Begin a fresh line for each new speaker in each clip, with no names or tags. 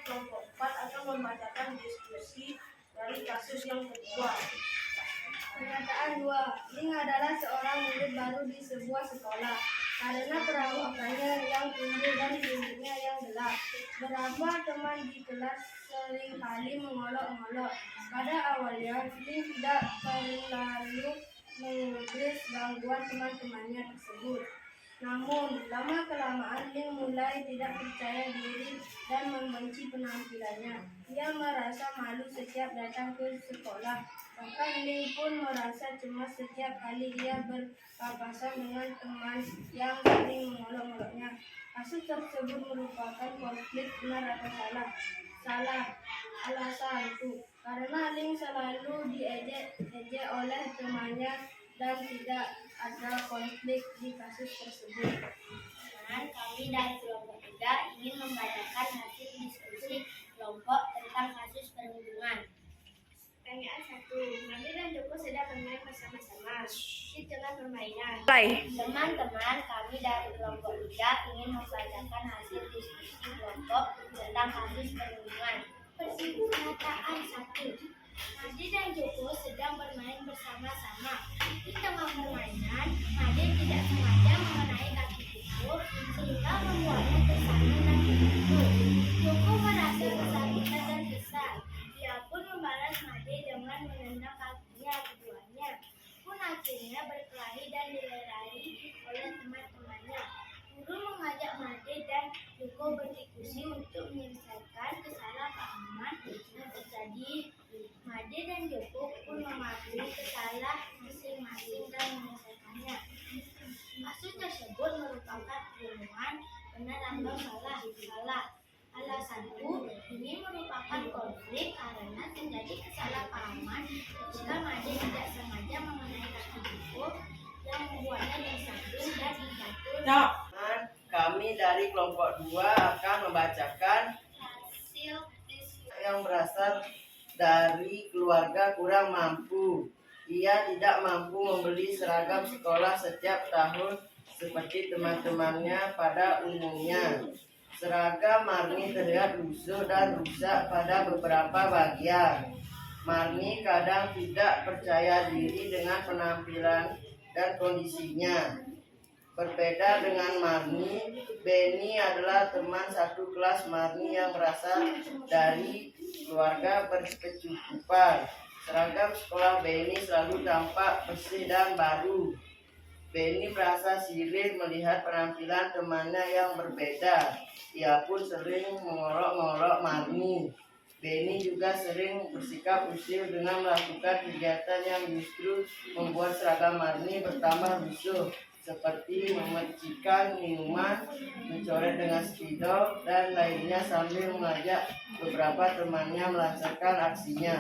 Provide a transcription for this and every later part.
kelompok 4 akan membacakan diskusi dari kasus yang kedua.
Pernyataan 2. Ling adalah seorang murid baru di sebuah sekolah. Karena perawakannya yang tumbuh dan rambutnya yang gelap, beberapa teman di kelas seringkali mengolok-olok. Pada awalnya, Ling tidak terlalu mengubris gangguan teman-temannya tersebut. Namun, lama-kelamaan Ling mulai tidak percaya diri dan membenci penampilannya. Ia merasa malu setiap datang ke sekolah. Bahkan Ling pun merasa cemas setiap kali ia berpapasan dengan teman yang sering mengolok-oloknya. Kasus tersebut merupakan konflik benar atau salah? Salah. Alasan itu karena Ling selalu diejek oleh temannya dan tidak ada konflik di kasus tersebut.
Kami dari kelompok 3 ingin membacakan hasil diskusi kelompok tentang kasus perundungan.
Pertanyaan 1. Mandi dan Joko sedang bermain bersama-sama di tengah permainan.
Teman-teman, kami dari kelompok 3 ingin membacakan hasil diskusi kelompok tentang kasus perundungan.
Pernyataan 1. Made dan Joko sedang bermain bersama-sama. Di tengah permainan, Made tidak sengaja mengenai kaki Joko sehingga membuatnya tersandung dan terjatuh. Joko merasa kesakitan dan kesal. Dia pun membalas Made dengan menendang kakinya keduanya. Pun akhirnya berkelahi dan dilerai oleh teman-temannya. Guru mengajak Made dan Joko berdiskusi untuk menyelesaikan kesalahpahaman yang terjadi. Made dan Joko pun mengakui kesalahan masing-masing dan menyelesaikannya. Kasus tersebut merupakan perundungan benar atau salah? Salah. Alasanku, ini merupakan konflik karena terjadi kesalahpahaman jika Made tidak sengaja mengenai kaki Joko yang membuatnya tersandung dan terjatuh.
Kami dari kelompok 2 akan membacakan
Hasil diskusi.
yang berasal dari keluarga kurang mampu. Ia tidak mampu membeli seragam sekolah setiap tahun seperti teman-temannya pada umumnya. Seragam Marni terlihat lusuh dan rusak pada beberapa bagian. Marni kadang tidak percaya diri dengan penampilan dan kondisinya. Berbeda dengan Marni, Benny adalah teman satu kelas Marni yang berasal dari keluarga berkecukupan. Seragam sekolah Benny selalu tampak bersih dan baru. Benny merasa sirik melihat penampilan temannya yang berbeda. Ia pun sering mengolok-olok Marni. Benny juga sering bersikap usil dengan melakukan kegiatan yang justru membuat seragam Marni bertambah lusuh, seperti memercikan minuman, mencoret dengan spidol, dan lainnya sambil mengajak beberapa temannya melaksanakan aksinya.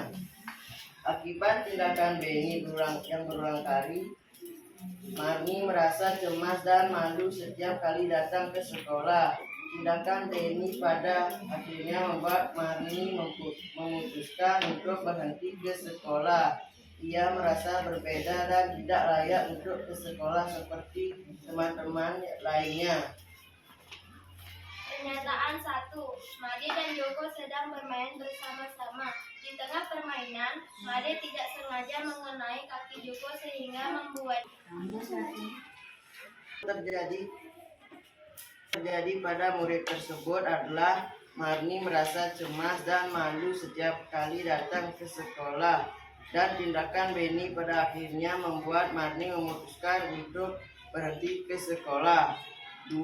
Akibat tindakan Benny yang berulang kali, Marni merasa cemas dan malu setiap kali datang ke sekolah. Tindakan Benny pada akhirnya membuat Marni memutuskan untuk berhenti ke sekolah. Ia merasa berbeda dan tidak layak untuk ke sekolah seperti teman-teman lainnya.
Pernyataan 1. Made dan Joko sedang bermain bersama-sama. Di tengah permainan, Made tidak sengaja mengenai kaki Joko sehingga membuat
terjadi pada murid tersebut adalah Marni merasa cemas dan malu setiap kali datang ke sekolah, dan tindakan Benny pada akhirnya membuat Marni memutuskan untuk berhenti ke sekolah. 2.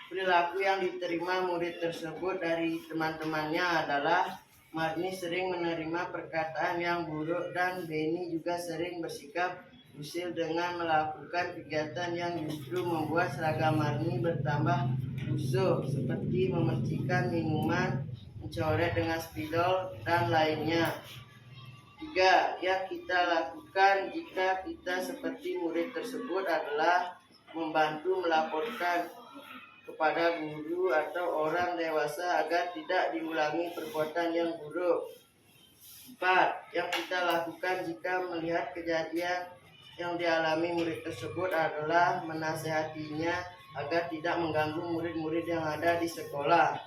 Perilaku yang diterima murid tersebut dari teman-temannya adalah Marni sering menerima perkataan yang buruk dan Benny juga sering bersikap usil dengan melakukan kegiatan yang justru membuat seragam Marni bertambah lusuh, seperti memercikan minuman, mencoret dengan spidol, dan lainnya. 3. Yang kita lakukan jika kita seperti murid tersebut adalah membantu melaporkan kepada guru atau orang dewasa agar tidak diulangi perbuatan yang buruk. 4. Yang kita lakukan jika melihat kejadian yang dialami murid tersebut adalah menasehatinya agar tidak mengganggu murid-murid yang ada di sekolah.